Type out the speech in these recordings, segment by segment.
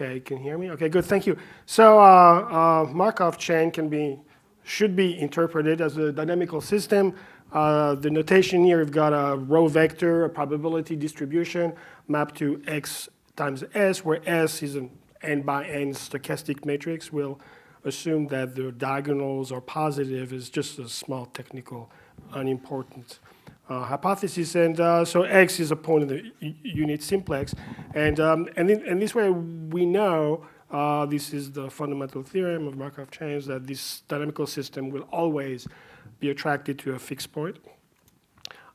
Okay, you can hear me? Okay, good, thank you. So Markov chain should be interpreted as a dynamical system. The notation here, we've got a row vector, a probability distribution mapped to x times s, where s is an n by n stochastic matrix. We'll assume that the diagonals are positive is just a small technical, unimportant hypothesis. And so x is a point in the unit simplex. And in this way, we know, this is the fundamental theorem of Markov chains, that this dynamical system will always be attracted to a fixed point.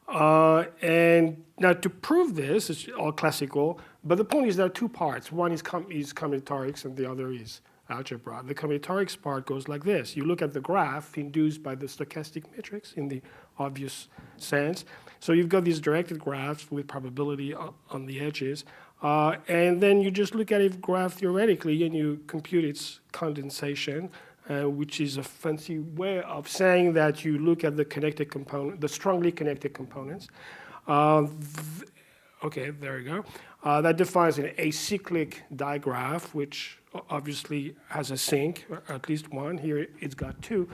And now to prove this, it's all classical, but the point is there are two parts. One is combinatorics and the other is algebra. The combinatorics part goes like this. You look at the graph induced by the stochastic matrix in the obvious sense. So you've got these directed graphs with probability on the edges. And then you just look at it graph theoretically and you compute its condensation, which is a fancy way of saying that you look at the connected component, the strongly connected components. Okay, there you go. That defines an acyclic digraph, which obviously has a sink, or at least one. Here it's got two.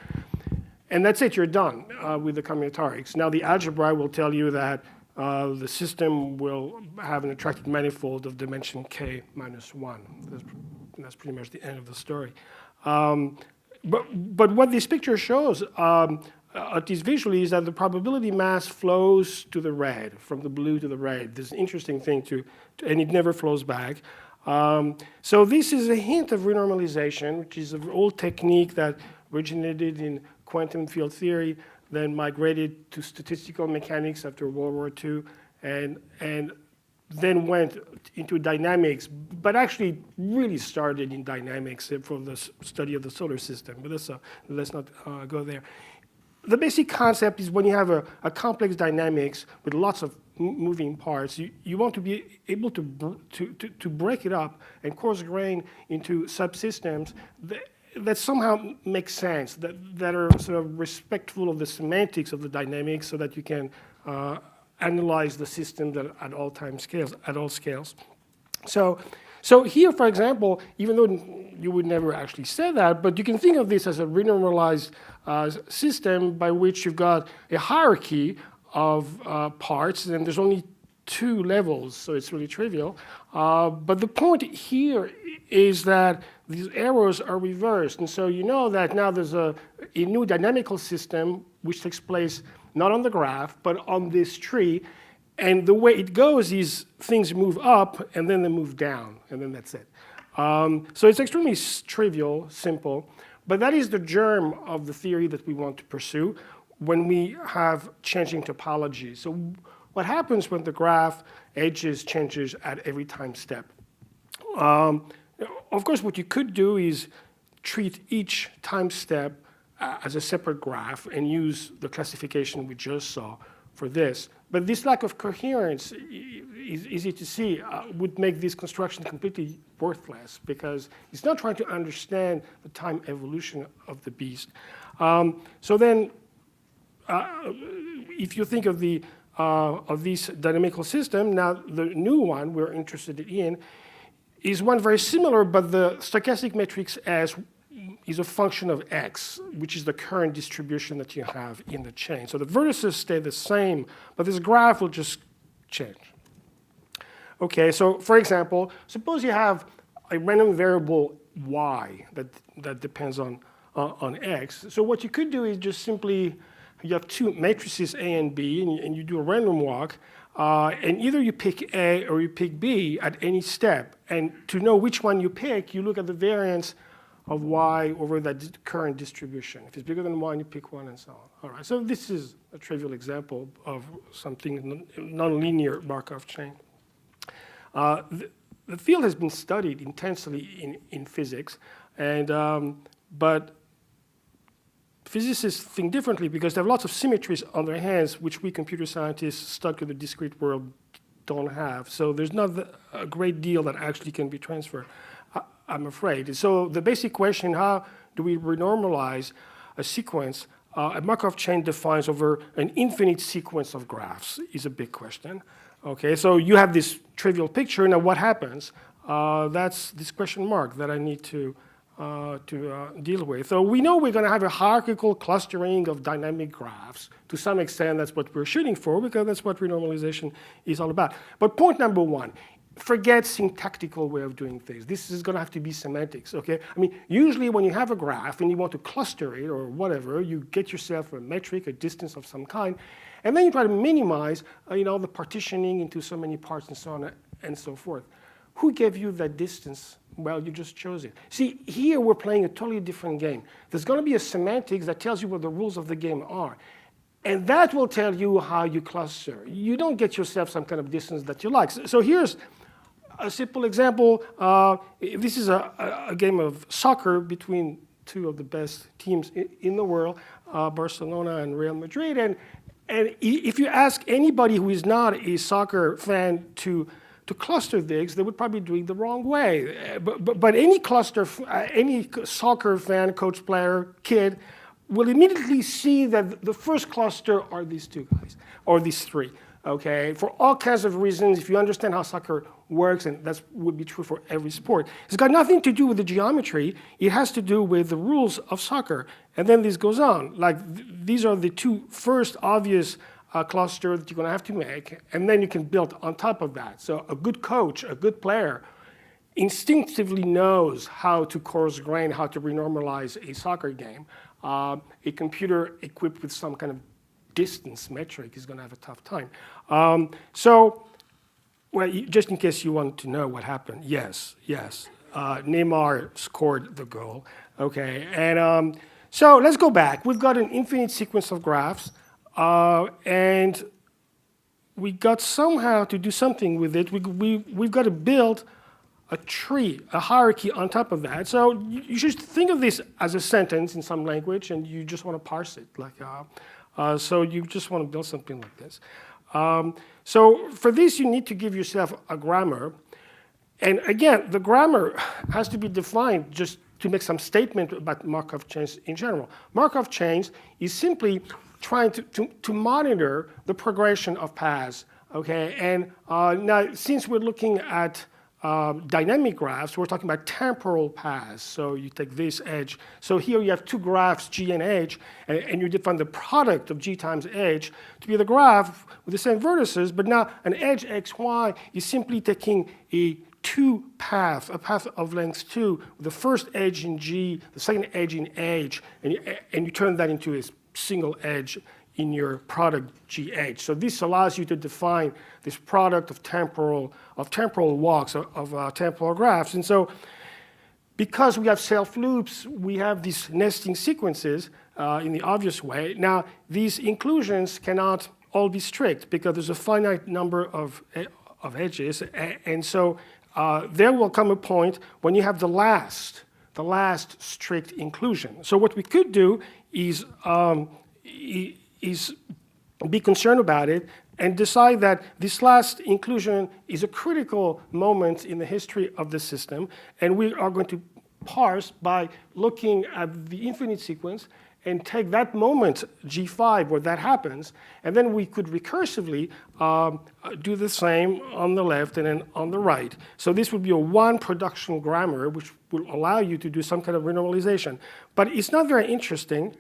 And that's it, you're done with the combinatorics. Now the algebra will tell you that the system will have an attracted manifold of dimension k minus 1. That's pretty much the end of the story. But what this picture shows, at least visually, is that the probability mass flows to the red, from the blue to the red. This is an interesting thing and it never flows back. So this is a hint of renormalization, which is an old technique that originated in quantum field theory, then migrated to statistical mechanics after World War II, and then went into dynamics, but actually really started in dynamics for the study of the solar system. But let's not go there. The basic concept is when you have a complex dynamics with lots of moving parts, you want to be able to break it up and coarse grain into subsystems that somehow make sense, that are sort of respectful of the semantics of the dynamics, so that you can analyze the system at all scales. So here, for example, even though you would never actually say that, but you can think of this as a renormalized system by which you've got a hierarchy of parts, and there's only two levels, so it's really trivial. But the point here is that these arrows are reversed, and so you know that now there's a new dynamical system which takes place not on the graph, but on this tree. And the way it goes is things move up, and then they move down, and then that's it. So it's extremely trivial, simple, but that is the germ of the theory that we want to pursue when we have changing topology. So what happens when the graph edges changes at every time step? Of course, what you could do is treat each time step as a separate graph and use the classification we just saw for this. But this lack of coherence, is easy to see, would make this construction completely worthless, because it's not trying to understand the time evolution of the beast. So then, if you think of this dynamical system, now the new one we're interested in is one very similar, but the stochastic matrix S is a function of x, which is the current distribution that you have in the chain. So the vertices stay the same, but this graph will just change. Okay, so for example, suppose you have a random variable y that depends on x. So what you could do is just simply, you have two matrices A and B, and you do a random walk, and either you pick A or you pick B at any step. And to know which one you pick, you look at the variance of y over that current distribution. If it's bigger than 1, you pick 1, and so on. All right, so this is a trivial example of something nonlinear Markov chain. The field has been studied intensely in physics, but physicists think differently because they have lots of symmetries on their hands, which we computer scientists stuck in the discrete world don't have. So there's not a great deal that actually can be transferred, I'm afraid. So the basic question, how do we renormalize a sequence? A Markov chain defines over an infinite sequence of graphs is a big question. Okay, so you have this trivial picture. Now what happens? That's this question mark that I need to deal with. So we know we're going to have a hierarchical clustering of dynamic graphs. To some extent, that's what we're shooting for, because that's what renormalization is all about. But point number one, forget syntactical way of doing things. This is going to have to be semantics, okay? I mean, usually when you have a graph and you want to cluster it or whatever, you get yourself a metric, a distance of some kind, and then you try to minimize, the partitioning into so many parts and so on and so forth. Who gave you that distance? Well, you just chose it. See, here we're playing a totally different game. There's going to be a semantics that tells you what the rules of the game are. And that will tell you how you cluster. You don't get yourself some kind of distance that you like. So here's a simple example. This is a game of soccer between two of the best teams in the world, Barcelona and Real Madrid. And if you ask anybody who is not a soccer fan to cluster things, they would probably do it the wrong way. But any cluster, any soccer fan, coach, player, kid, will immediately see that the first cluster are these two guys, or these three, okay? For all kinds of reasons, if you understand how soccer works, and that would be true for every sport, it's got nothing to do with the geometry. It has to do with the rules of soccer. And then this goes on. Like, these are the two first obvious cluster that you're going to have to make, and then you can build on top of that. So a good coach, a good player, instinctively knows how to coarse grain, how to renormalize a soccer game. A computer equipped with some kind of distance metric is going to have a tough time. Just in case you want to know what happened, yes, Neymar scored the goal. Okay, and so let's go back. We've got an infinite sequence of graphs. And we got somehow to do something with it. We've got to build a tree, a hierarchy on top of that. So you should think of this as a sentence in some language, and you just want to parse it. So you just want to build something like this. So for this, you need to give yourself a grammar. And again, the grammar has to be defined just to make some statement about Markov chains in general. Markov chains is simply trying to monitor the progression of paths, okay? And now, since we're looking at dynamic graphs, we're talking about temporal paths. So you take this edge. So here you have two graphs, G and H, and you define the product of G times H to be the graph with the same vertices, but now an edge XY is simply taking a path of length 2, with the first edge in G, the second edge in H, and you turn that into a single edge in your product GH. So this allows you to define this product of temporal walks, of temporal graphs. And so because we have self-loops, we have these nesting sequences in the obvious way. Now, these inclusions cannot all be strict because there's a finite number of edges. And so there will come a point when you have the last strict inclusion. So what we could do is be concerned about it and decide that this last inclusion is a critical moment in the history of the system, and we are going to parse by looking at the infinite sequence and take that moment, G5, where that happens, and then we could recursively do the same on the left and then on the right. So this would be a one production grammar, which will allow you to do some kind of renormalization. But it's not very interesting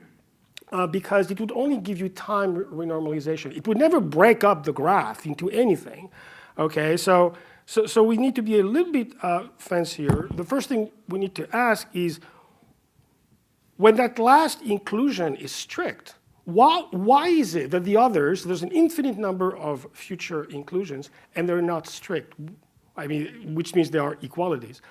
because it would only give you time renormalization. It would never break up the graph into anything. Okay, so we need to be a little bit fancier. The first thing we need to ask is, when that last inclusion is strict, why is it that the others, there's an infinite number of future inclusions, and they're not strict? I mean, which means they are equalities.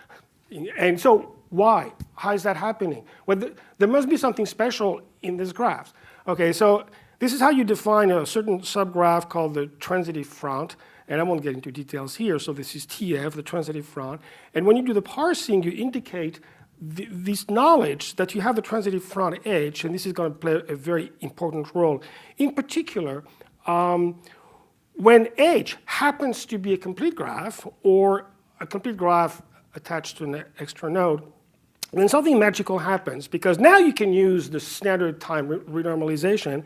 And so why? How is that happening? Well, there must be something special in these graphs. Okay, so this is how you define a certain subgraph called the transitive front. And I won't get into details here. So this is TF, the transitive front. And when you do the parsing, you indicate this knowledge that you have the transitive front edge, and this is going to play a very important role. In particular, when H happens to be a complete graph or a complete graph attached to an extra node, then something magical happens, because now you can use the standard time renormalization.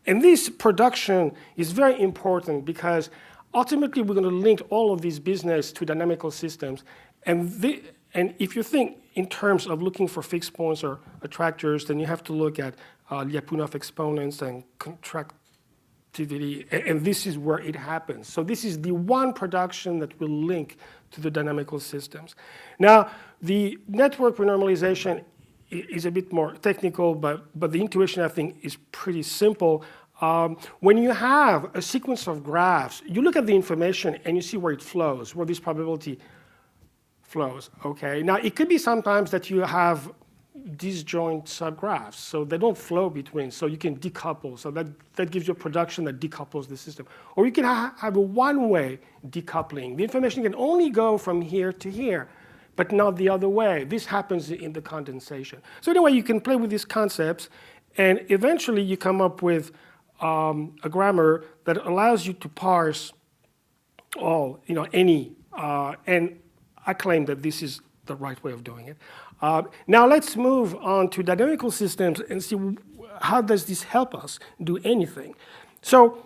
And this production is very important because ultimately we're going to link all of these business to dynamical systems. And if you think in terms of looking for fixed points or attractors, then you have to look at Lyapunov exponents and contractivity, and this is where it happens. So this is the one production that will link to the dynamical systems. Now, the network renormalization is a bit more technical, but the intuition, I think, is pretty simple. When you have a sequence of graphs, you look at the information and you see where it flows, where this probability flows, okay? Now, it could be sometimes that you have disjoint subgraphs, so they don't flow between, so you can decouple. So that gives you a production that decouples the system. Or you can have a one-way decoupling. The information can only go from here to here, but not the other way. This happens in the condensation. So anyway, you can play with these concepts, and eventually you come up with a grammar that allows you to parse any, and I claim that this is the right way of doing it. Now let's move on to dynamical systems and see how does this help us do anything. So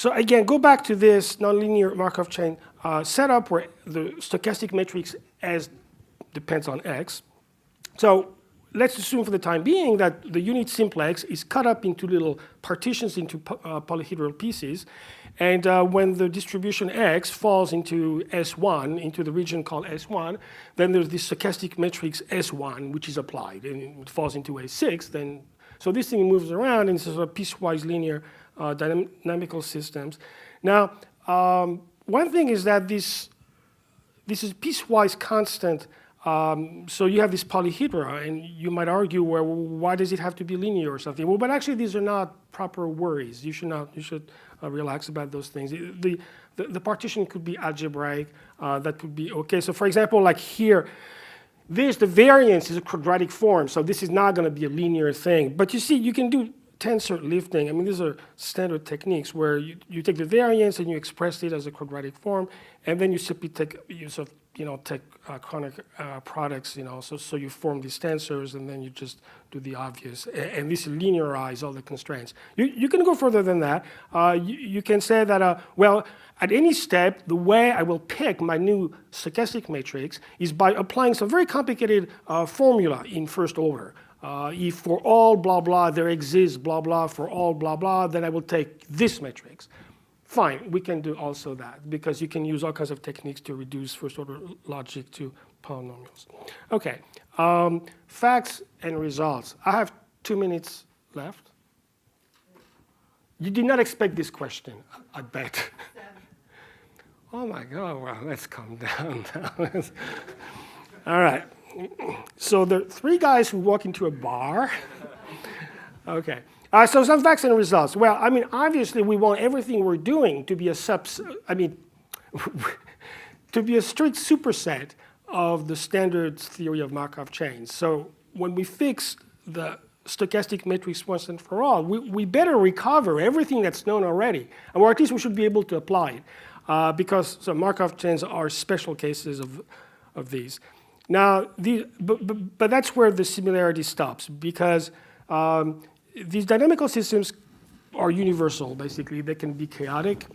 again, go back to this nonlinear Markov chain setup where the stochastic matrix S depends on X. So let's assume for the time being that the unit simplex is cut up into little partitions into polyhedral pieces. And when the distribution X falls into S1, into the region called S1, then there's this stochastic matrix S1, which is applied. And it falls into A6. So this thing moves around in sort of piecewise linear dynamical systems. Now, one thing is that this is piecewise constant. So you have this polyhedra, and you might argue, well, why does it have to be linear or something? Well, but actually, these are not proper worries. You should relax about those things. The partition could be algebraic. That could be okay. So for example, like here, the variance is a quadratic form. So this is not going to be a linear thing. But you see, you can do tensor lifting. I mean, these are standard techniques where you take the variance and you express it as a quadratic form, and then you simply take chronic products, so you form these tensors, and then you just do the obvious, and this linearize all the constraints. You can go further than that. You can say that, well, at any step, the way I will pick my new stochastic matrix is by applying some very complicated formula in first order. If for all blah blah there exists blah blah for all blah blah, then I will take this matrix. Fine, we can do also that, because you can use all kinds of techniques to reduce first-order logic to polynomials. Okay, facts and results. I have 2 minutes left. You did not expect this question, I bet. Oh my God, well, let's calm down now. All right, so there are 3 guys who walk into a bar. Okay. So some facts and results. Well, I mean, obviously we want everything we're doing to be a to be a strict superset of the standard theory of Markov chains. So when we fix the stochastic matrix once and for all, we better recover everything that's known already, or at least we should be able to apply it, because Markov chains are special cases of these. Now, but that's where the similarity stops, because these dynamical systems are universal, basically. They can be chaotic.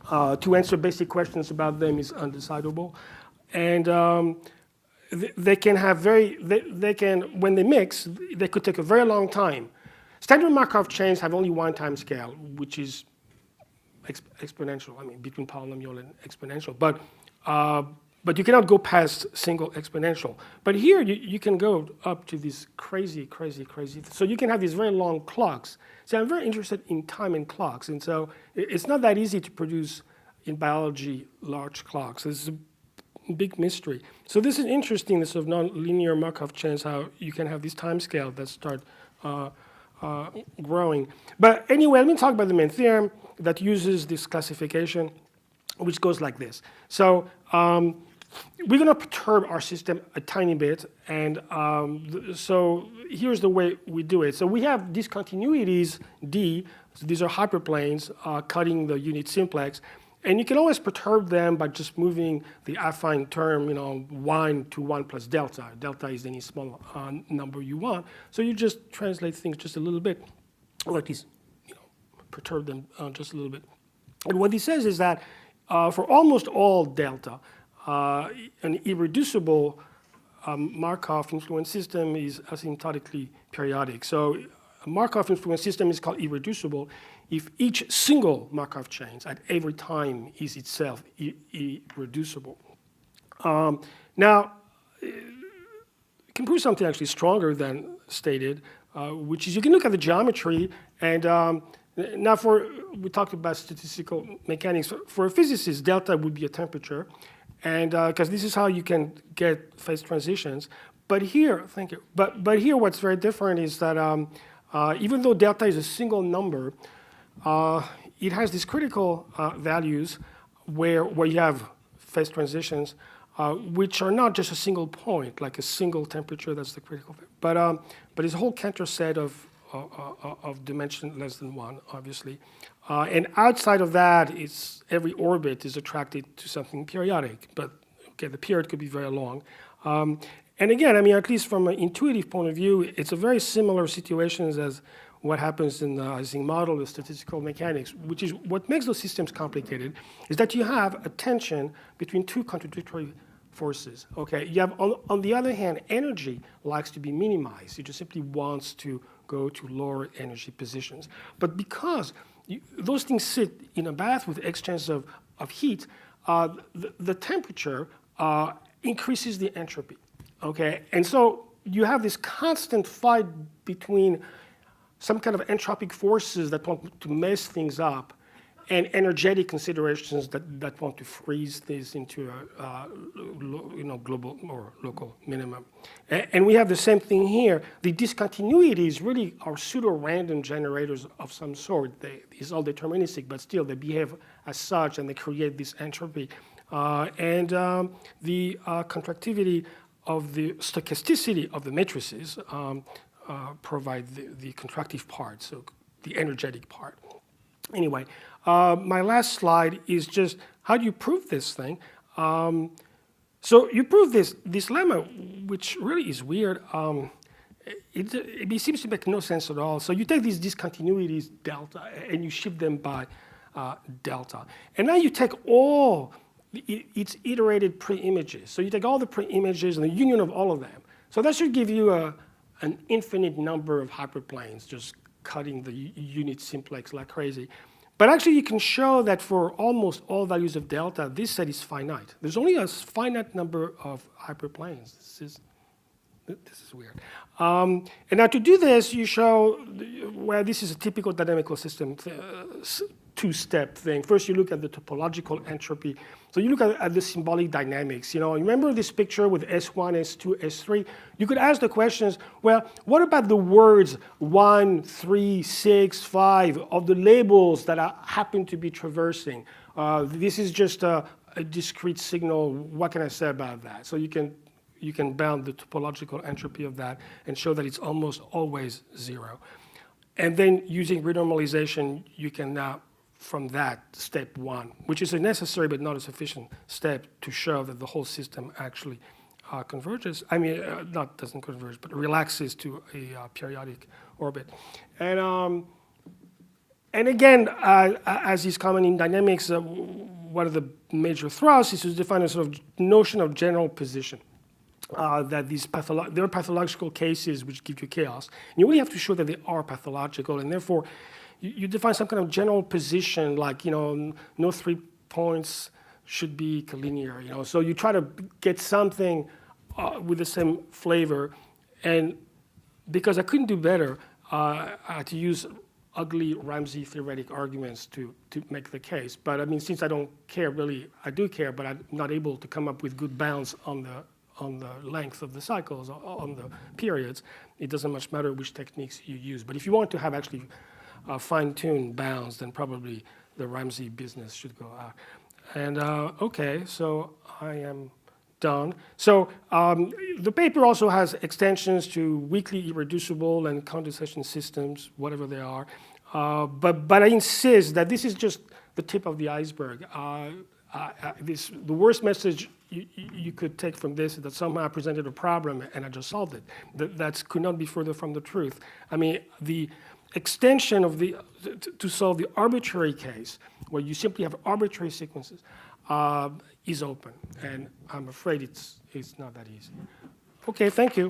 To answer basic questions about them is undecidable. And they can have when they mix, they could take a very long time. Standard Markov chains have only one time scale, which is exponential, I mean, between polynomial and exponential. But you cannot go past single exponential. But here, you can go up to these crazy. So you can have these very long clocks. So I'm very interested in time and clocks. And so it's not that easy to produce, in biology, large clocks. This is a big mystery. So this is interesting, this sort of nonlinear Markov chains, how you can have these time scales that start growing. But anyway, let me talk about the main theorem that uses this classification, which goes like this. So we're going to perturb our system a tiny bit, and so here's the way we do it. So we have discontinuities D, so these are hyperplanes cutting the unit simplex, and you can always perturb them by just moving the affine term, 1 to 1 plus delta. Delta is any small number you want, so you just translate things just a little bit, or at least perturb them just a little bit. And what he says is that for almost all delta, an irreducible Markov influence system is asymptotically periodic. So a Markov influence system is called irreducible if each single Markov chain at every time is itself irreducible. Now, you can prove something actually stronger than stated, which is you can look at the geometry and now we talked about statistical mechanics. For a physicist, delta would be a temperature, and because this is how you can get phase transitions. But here, thank you. But here, what's very different is that even though delta is a single number, it has these critical values where you have phase transitions, which are not just a single point, like a single temperature. That's the critical, but it's a whole Cantor set of dimension less than 1, obviously. And outside of that, every orbit is attracted to something periodic. But okay, the period could be very long. And again, I mean, at least from an intuitive point of view, it's a very similar situations as what happens in the Ising model of statistical mechanics, which is what makes those systems complicated, is that you have a tension between two contradictory forces. Okay, you have on the other hand, energy likes to be minimized. It just simply wants to go to lower energy positions. But because those things sit in a bath with exchange of heat, the temperature increases the entropy. Okay, and so you have this constant fight between some kind of entropic forces that want to mess things up and energetic considerations that want to freeze this into a global or local minimum. And we have the same thing here. The discontinuities really are pseudo-random generators of some sort. It's all deterministic, but still they behave as such and they create this entropy. And the contractivity of the stochasticity of the matrices provide the contractive part, so the energetic part. Anyway, my last slide is just how do you prove this thing? So you prove this lemma, which really is weird. It seems to make no sense at all. So you take these discontinuities, delta, and you shift them by delta. And now you take all its iterated pre-images. So you take all the pre-images and the union of all of them. So that should give you an infinite number of hyperplanes, just cutting the unit simplex like crazy. But actually, you can show that for almost all values of delta, this set is finite. There's only a finite number of hyperplanes. This is weird. And now to do this, you show, well, this is a typical dynamical system two-step thing. First, you look at the topological entropy. So you look at the symbolic dynamics. You know, remember this picture with S1, S2, S3? You could ask the questions, well, what about the words 1, 3, 6, 5 of the labels that happen to be traversing? This is just a discrete signal. What can I say about that? So you can bound the topological entropy of that and show that it's almost always 0. And then using renormalization, you can now, from that, step 1, which is a necessary but not a sufficient step to show that the whole system actually converges. I mean, doesn't converge, but relaxes to a periodic orbit. And again, as is common in dynamics, one of the major thrusts is to define a sort of notion of general position. That there are pathological cases which give you chaos. And you really have to show that they are pathological, and therefore you define some kind of general position, like, you know, no 3 points should be collinear, you know. So you try to get something with the same flavor, and because I couldn't do better, I had to use ugly Ramsey theoretic arguments to make the case. But I mean, since I don't care really, I do care, but I'm not able to come up with good bounds on the length of the cycles, on the periods. It doesn't much matter which techniques you use. But if you want to have actually fine-tuned bounds, then probably the Ramsey business should go out. And okay, so I am done. So the paper also has extensions to weakly irreducible and condensation systems, whatever they are. But I insist that this is just the tip of the iceberg. The worst message you could take from this is that somehow I presented a problem and I just solved it. That could not be further from the truth. I mean, the extension of to solve the arbitrary case, where you simply have arbitrary sequences, is open. And I'm afraid it's not that easy. Okay, thank you.